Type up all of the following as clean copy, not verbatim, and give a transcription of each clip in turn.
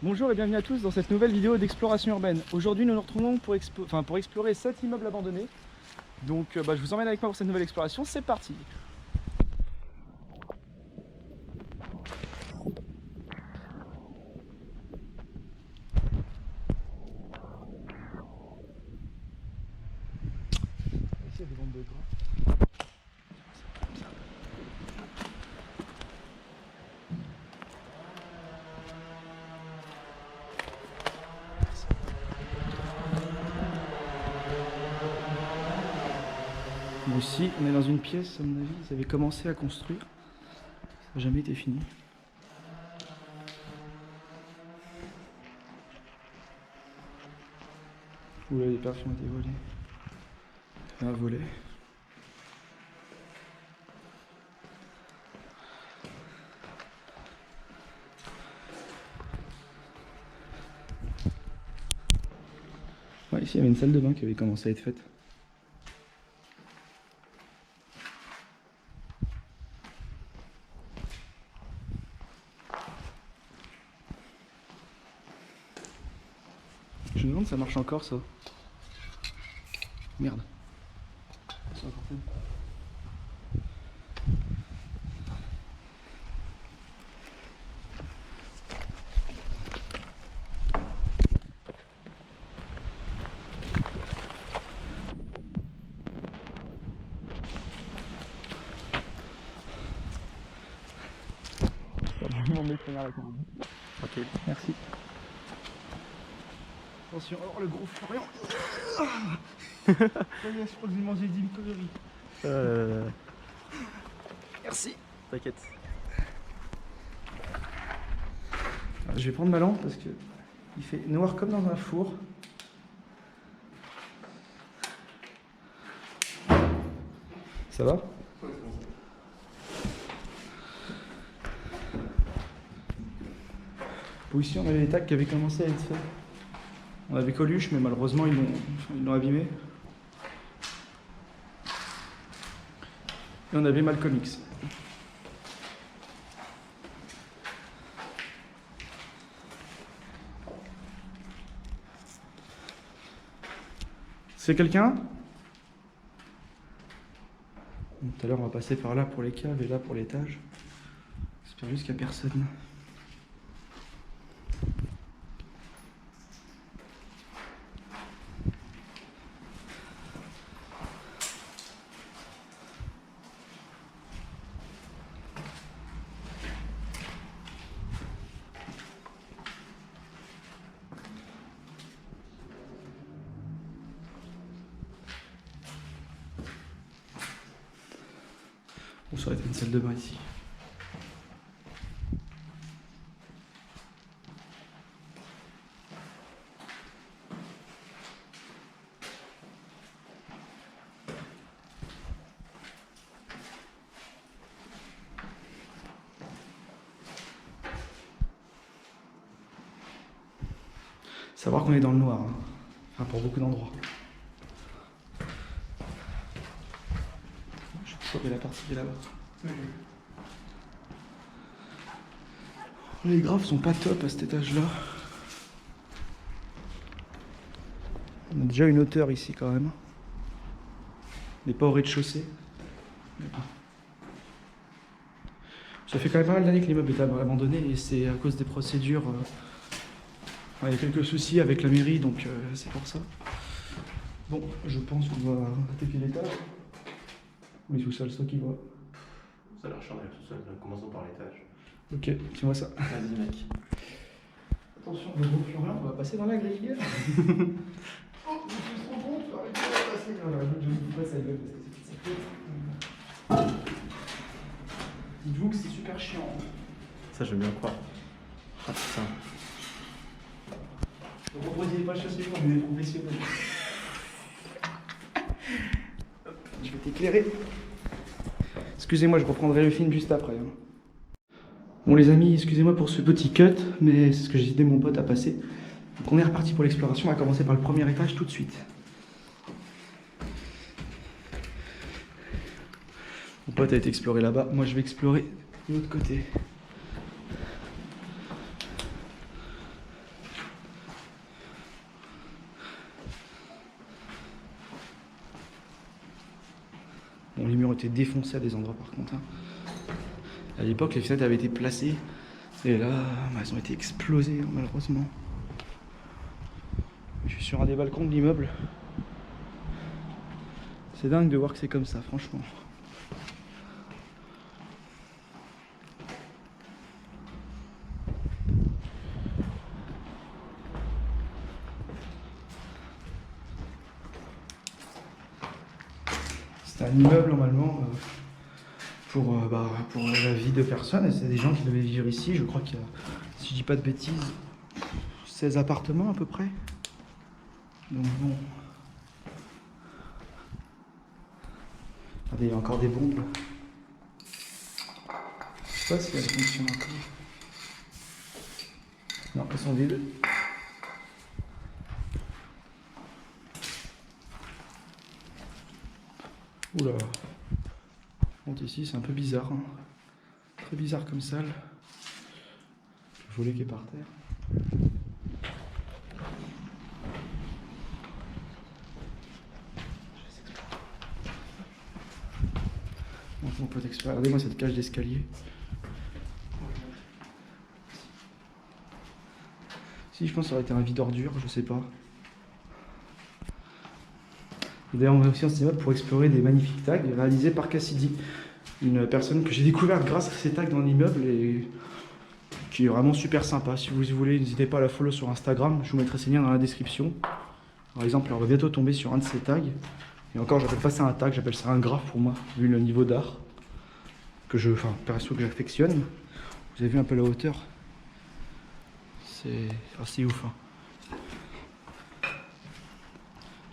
Bonjour et bienvenue à tous dans cette nouvelle vidéo d'exploration urbaine. Aujourd'hui nous nous retrouvons pour explorer 7 immeubles abandonnés. Donc je vous emmène avec moi pour cette nouvelle exploration, c'est parti. Ici il y a des bandes de gras. Bon, ici on est dans une pièce, à mon avis ils avaient commencé à construire. Ça n'a jamais été fini. Oula, les perfs ont été volés. Un volet. Ouais, ici il y avait une salle de bain qui avait commencé à être faite. Je me demande si ça marche encore ça. Merde. Ça va porter. Ok, merci. Attention, alors le gros Florian. Je crois que j'ai mangé 10 calories. Merci. T'inquiète. Je vais prendre ma lampe parce que il fait noir comme dans un four. Ça va? Bon, ici on avait les tacs qui avaient commencé à être faits. On avait Coluche mais malheureusement ils l'ont abîmé. Et on avait Malcolm X. C'est quelqu'un? Tout à l'heure on va passer par là pour les caves et là pour l'étage. J'espère juste qu'il n'y a personne. Bon, ça aurait été une salle de bain ici. Savoir qu'on est dans le noir, hein. Enfin, pour beaucoup d'endroits. Je vais choper la partie qui est là-bas. Les graphes sont pas top à cet étage-là. On a déjà une hauteur ici quand même. On n'est pas au rez-de-chaussée. Ça fait quand même pas mal d'années que l'immeuble est abandonné et c'est à cause des procédures. Il y a quelques soucis avec la mairie, donc c'est pour ça. Bon, je pense qu'on va attaquer l'étage. Mais sous-sol, c'est toi qui vois. Ça a l'air chiant avec tout seul, commençons par l'étage. Ok, tu vois ça. Vas-y mec. Attention, le gros Florian, on va passer dans la grille. Oh, je me suis trop bon, tu vas arrêter de passer. Non, je ne dis pas ça gueule parce que c'est dites-vous que c'est super chiant. Ça, je veux bien croire. Ah putain. Ne reproduisez pas chez moi, on est des professionnels. Je vais t'éclairer. Excusez-moi, je reprendrai le film juste après. Hein. Bon les amis, excusez-moi pour ce petit cut, mais c'est ce que j'ai aidé mon pote à passer. Donc on est reparti pour l'exploration, on va commencer par le premier étage tout de suite. Mon pote a été exploré là-bas, moi je vais explorer de l'autre côté. Bon, les murs étaient défoncés à des endroits par contre. Hein. À l'époque, les fenêtres avaient été placées. Et là, bah, elles ont été explosées, hein, malheureusement. Je suis sur un des balcons de l'immeuble. C'est dingue de voir que c'est comme ça, franchement. C'est un immeuble normalement pour la vie de personnes. Et c'est des gens qui devaient vivre ici. Je crois qu'il y a, si je dis pas de bêtises, 16 appartements à peu près. Donc bon. Regardez, il y a encore des bombes. Je sais pas si elles fonctionnent encore. Non, elles sont vides. Oula. Bon, ici, c'est un peu bizarre. Hein. Très bizarre comme salle. Le volet qui est par terre. On peut explorer. Regardez-moi cette cage d'escalier. Si, je pense que ça aurait été un vide d'ordures, je sais pas. Et d'ailleurs, on va aussi en cinéma pour explorer des magnifiques tags réalisés par Cassidy, une personne que j'ai découverte grâce à ces tags dans l'immeuble et qui est vraiment super sympa. Si vous voulez, n'hésitez pas à la follow sur Instagram, je vous mettrai ses liens dans la description. Par exemple, on va bientôt tomber sur un de ces tags. Et encore, j'appelle pas ça un tag, j'appelle ça un graphe pour moi, vu le niveau d'art perso que j'affectionne. Vous avez vu un peu la hauteur, c'est assez ouf. Hein.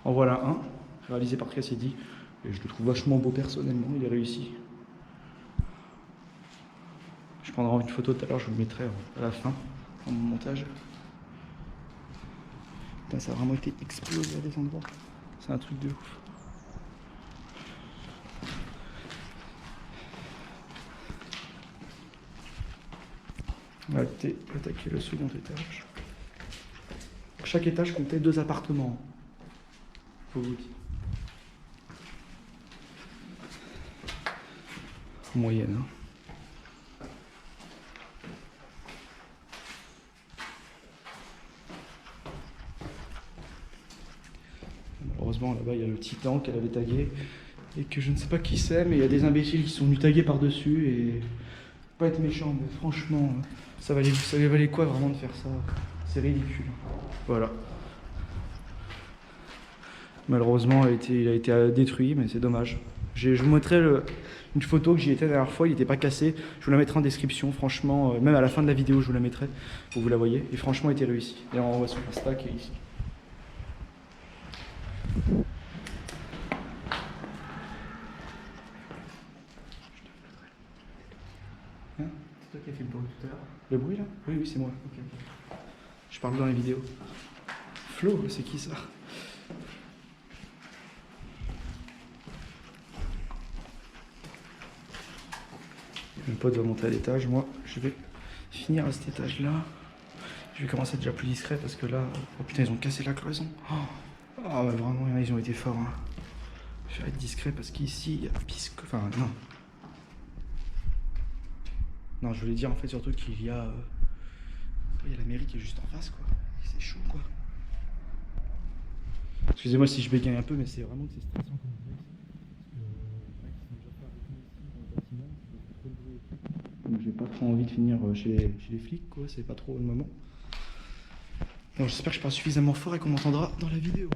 En voilà un, réalisé par Cassidy, et je le trouve vachement beau personnellement, il est réussi. Je prendrai une photo tout à l'heure, je vous le mettrai à la fin, dans mon montage. Putain, ça a vraiment été explosé à des endroits, c'est un truc de ouf. On va attaquer le second étage. Chaque étage comptait 2 appartements. Faut vous dire. En moyenne. Hein. Malheureusement, là-bas, il y a le titan qu'elle avait tagué. Et que je ne sais pas qui c'est, mais il y a des imbéciles qui sont venus taguer par-dessus. Et pas être méchant, mais franchement, ça valait quoi vraiment de faire ça? C'est ridicule. Voilà. Malheureusement, il a été détruit, mais c'est dommage. Je vous montrerai une photo que j'y étais la dernière fois, il n'était pas cassé. Je vous la mettrai en description, franchement, même à la fin de la vidéo, je vous la mettrai, pour que vous la voyez. Et franchement, il était réussi. Et on voit sur Insta qui est ici. Hein? C'est toi qui as fait le bruit tout à l'heure? Le bruit là? Oui, c'est moi. Okay. Je parle dans les vidéos. Flo, c'est qui ça? Mon pote va monter à l'étage, moi je vais finir à cet étage là. Je vais commencer à être déjà plus discret parce que là, oh putain, ils ont cassé la cloison. Ah ouais, vraiment, ils ont été forts. Hein. Je vais être discret parce qu'ici, il y a enfin, non. Non, je voulais dire en fait surtout qu'il y a la mairie qui est juste en face, quoi. C'est chaud, quoi. Excusez-moi si je bégaye un peu, mais c'est vraiment que c'est stressant comme place. Donc j'ai pas trop envie de finir chez les flics, quoi. C'est pas trop le moment. Donc j'espère que je parle suffisamment fort et qu'on m'entendra dans la vidéo.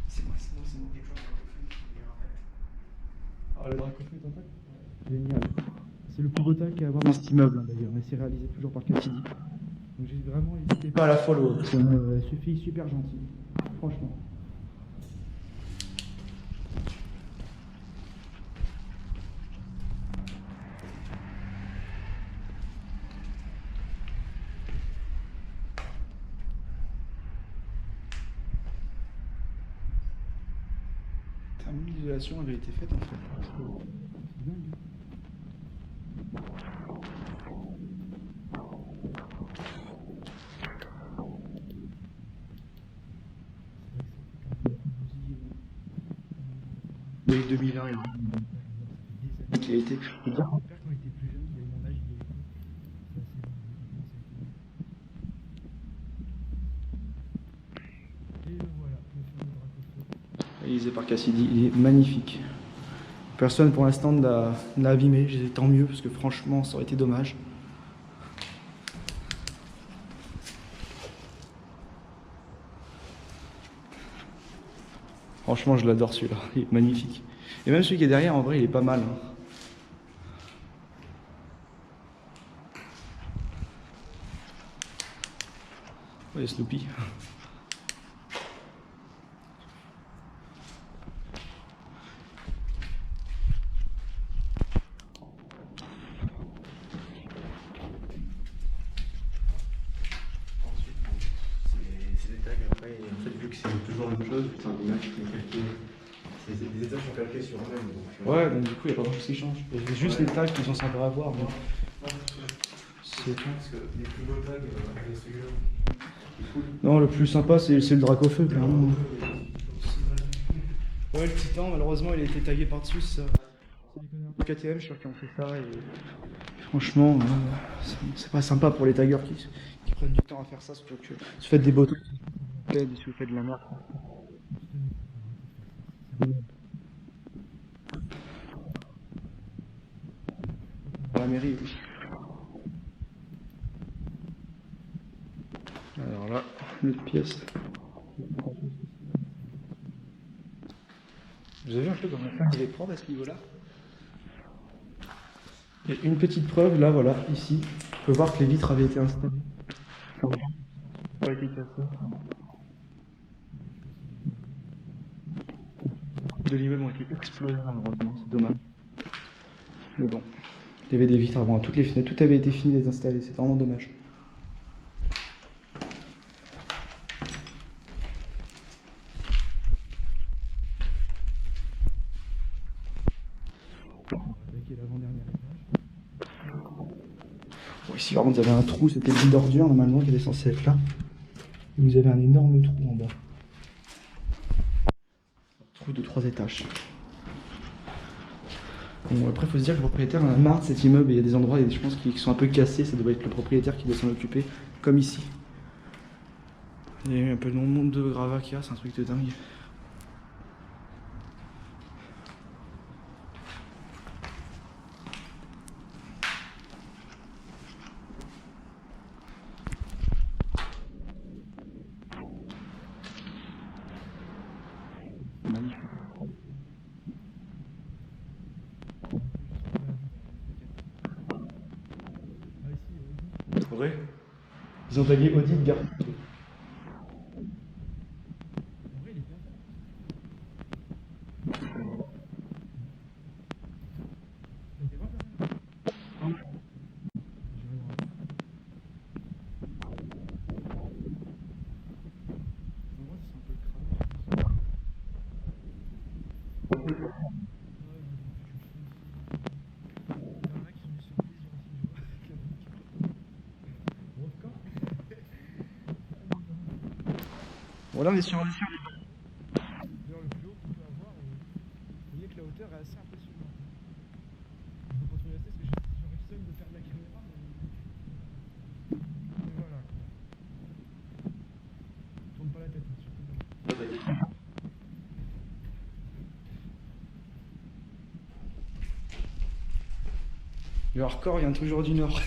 C'est moi. Ah, le dracoflûte en fait, génial. C'est le plus beau tag qu'il y a à voir dans cet immeuble, hein, d'ailleurs, mais c'est réalisé toujours par Cassidy. Donc j'ai vraiment n'hésitez pas à la follow. C'est une fille super gentille, franchement. L'isolation avait été faite en fait. C'est dingue. Oui, 2001, il qui a été. Je veux dire, mon père, quand il était plus jeune, il avait mon âge, il y avait été. Et le voilà, le film de Dracofeu. Réalisé par Cassidy, il est magnifique. Personne pour l'instant ne l'a abîmé, tant mieux, parce que franchement, ça aurait été dommage. Franchement, je l'adore celui-là, il est magnifique. Et même celui qui est derrière, en vrai, il est pas mal. Ouais, Snoopy. C'est des tags après, et en fait, vu que c'est toujours la même chose, c'est un image qui est calqué. Les étages sont calqués sur eux-mêmes. Ouais, donc du coup, il n'y a pas grand-chose qui change. Il y a juste les tags qui sont sympas à voir. Mais... C'est tout. Parce que les plus beaux tags, avec celui-là. Non, le plus sympa, c'est le Dracofeu, clairement. Ouais, le Titan, malheureusement, il a été tagué par-dessus, ça. C'est les KTM, je suis sûr qu'ils ont fait ça. Et... franchement, c'est pas sympa pour les taggers qui prennent du temps à faire ça, surtout que si vous faites des beaux si vous faites de la merde. La mairie, oui. Alors là, une autre pièce. Vous avez vu un peu comment faire les prendre à ce niveau-là? Il y a une petite preuve, là, voilà, ici. On peut voir que les vitres avaient été installées. Pas été cassées. De l'immeuble ont été explosés, malheureusement, c'est dommage. Mais bon, il y avait des vitres avant à toutes les fenêtres, tout avait été fini de les installer, c'est vraiment dommage. Bon, ici, par contre, vous avez un trou, c'était une d'ordure normalement qui était censé être là. Et vous avez un énorme trou en bas. Trou de 3 étages. Bon, après, il faut se dire que le propriétaire en a marre de cet immeuble et il y a des endroits, je pense, qui sont un peu cassés. Ça doit être le propriétaire qui doit s'en occuper, comme ici. Il y a eu un peu le nombre de gravats qu'il y a, c'est un truc de dingue. Magnifique. C'est vrai? Ils ont tagué Audi de Gare. Voilà, on est sur le plus haut qu'on peut avoir. Vous voyez que la hauteur est assez impressionnante. Je vais continuer à rester parce que j'aurais le seum de faire de la caméra. Mais voilà. Tourne pas la tête, surtout pas. Le hardcore vient toujours du nord.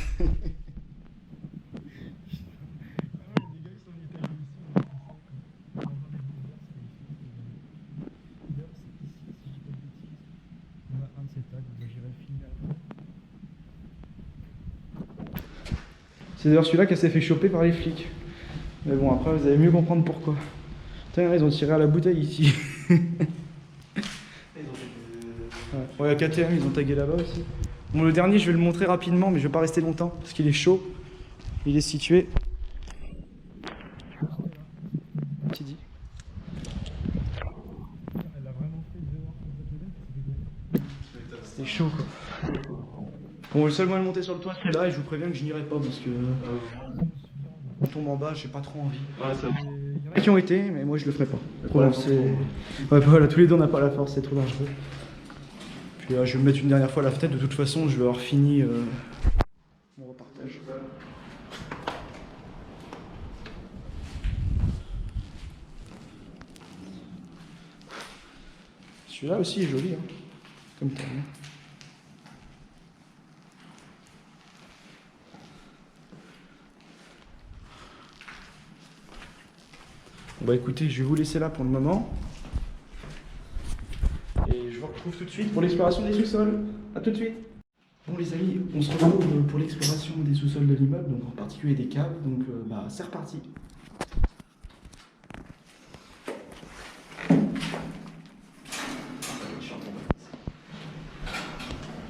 C'est d'ailleurs celui-là qui s'est fait choper par les flics. Mais bon, après, vous allez mieux comprendre pourquoi. Putain, ils ont tiré à la bouteille ici. Ouais, à KTM, ils ont tagué là-bas aussi. Bon, le dernier, je vais le montrer rapidement, mais je vais pas rester longtemps, parce qu'il est chaud. Il est situé... Qui c'était chaud, quoi. Bon, le seul moyen de monter sur le toit, c'est là, et je vous préviens que je n'irai pas, parce que... tombe en bas, j'ai pas trop envie. Ah, ça. Il y en a qui ont été, mais moi je le ferai pas. Trop Ouais, long, c'est... Ouais, voilà, tous les deux on n'a pas la force, c'est trop dangereux. Puis je vais me mettre une dernière fois à la fenêtre, de toute façon je vais avoir fini mon repartage. Celui-là aussi est joli, hein, comme t'as vu. Bon bah écoutez, je vais vous laisser là pour le moment. Et je vous retrouve tout de suite pour l'exploration des sous-sols. A tout de suite. Bon les amis, on se retrouve pour l'exploration des sous-sols de l'immeuble, donc en particulier des caves, donc bah c'est reparti.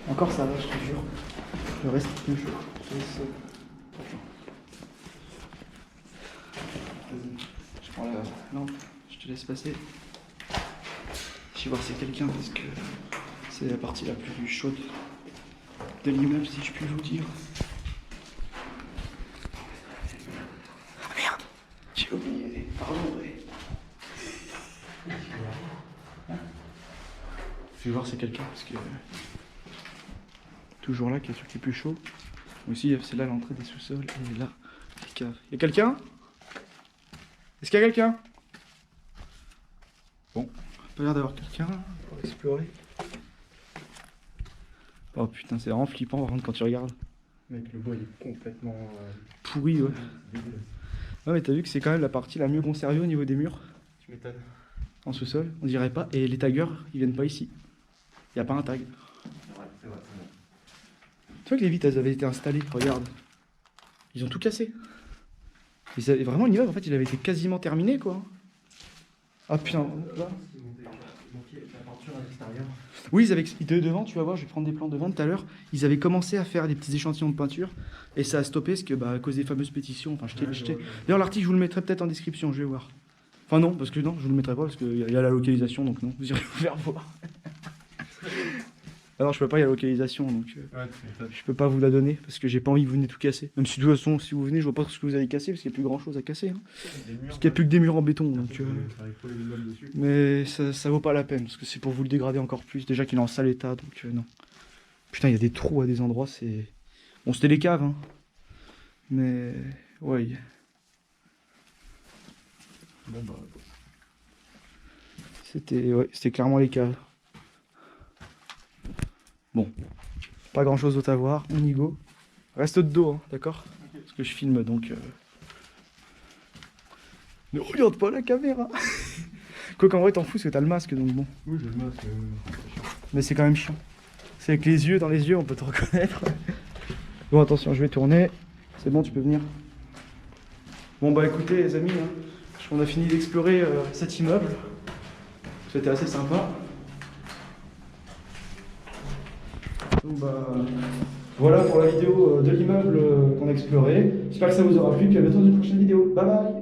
Encore ça va, je te jure. Le reste est plus chaud. Je prends la lampe, je te laisse passer. Je vais voir si c'est quelqu'un parce que c'est la partie la plus chaude de l'immeuble, si je puis vous dire. Ah merde, j'ai oublié, pardon. Je vais voir si c'est quelqu'un parce que toujours là, qui est le truc qui est plus chaud. Aussi, c'est là l'entrée des sous-sols et là, les caves. Y'a quelqu'un? Est-ce qu'il y a quelqu'un? Bon, pas l'air d'avoir quelqu'un pour explorer. Oh putain, c'est vraiment flippant par contre quand tu regardes. Mec, le bois il est complètement pourri, ouais. Ouais, mais t'as vu que c'est quand même la partie la mieux conservée au niveau des murs. Tu m'étonnes. En sous-sol, on dirait pas. Et les taggers, ils viennent pas ici. Y a pas un tag. C'est vrai. Tu vois que les vitres, elles avaient été installées, regarde. Ils ont tout cassé. Ils avaient... Vraiment, l'immeuble, en fait, il avait été quasiment terminé, quoi. Ah putain, là. La peinture à l'extérieur. Oui, ils étaient devant, tu vas voir, je vais prendre des plans devant tout à l'heure. Ils avaient commencé à faire des petits échantillons de peinture et ça a stoppé parce que, bah, à cause des fameuses pétitions. Enfin, D'ailleurs, l'article, je vous le mettrai peut-être en description, je vais voir. Enfin, non, parce que non, je vous le mettrai pas parce qu'il y a la localisation, donc non, vous irez vous faire voir. Ah non, je peux pas, il y a la localisation, donc je peux pas vous la donner parce que j'ai pas envie que vous venez tout casser. Même si de toute façon, si vous venez, je vois pas ce que vous allez casser parce qu'il n'y a plus grand chose à casser. Hein. Parce qu'il n'y a plus que des murs en béton. Donc, mais ça vaut pas la peine parce que c'est pour vous le dégrader encore plus. Déjà qu'il est en sale état, donc non. Putain, il y a des trous à des endroits, c'est. Bon, c'était les caves, hein. Mais. Ouais. Bon, bah. C'était clairement les caves. Bon, pas grand chose d'autre à voir, on y go. Reste de dos, hein, d'accord? Parce que je filme donc. Ne regarde pas la caméra! Quoi qu'en vrai, t'en fous parce que t'as le masque donc bon. Oui, j'ai le masque. Mais c'est quand même chiant. C'est avec les yeux, dans les yeux, on peut te reconnaître. Bon, attention, je vais tourner. C'est bon, tu peux venir. Bon, bah écoutez, les amis, hein, on a fini d'explorer cet immeuble. C'était assez sympa. Donc bah, voilà pour la vidéo de l'immeuble qu'on a exploré. J'espère que ça vous aura plu, puis à bientôt dans une prochaine vidéo. Bye bye!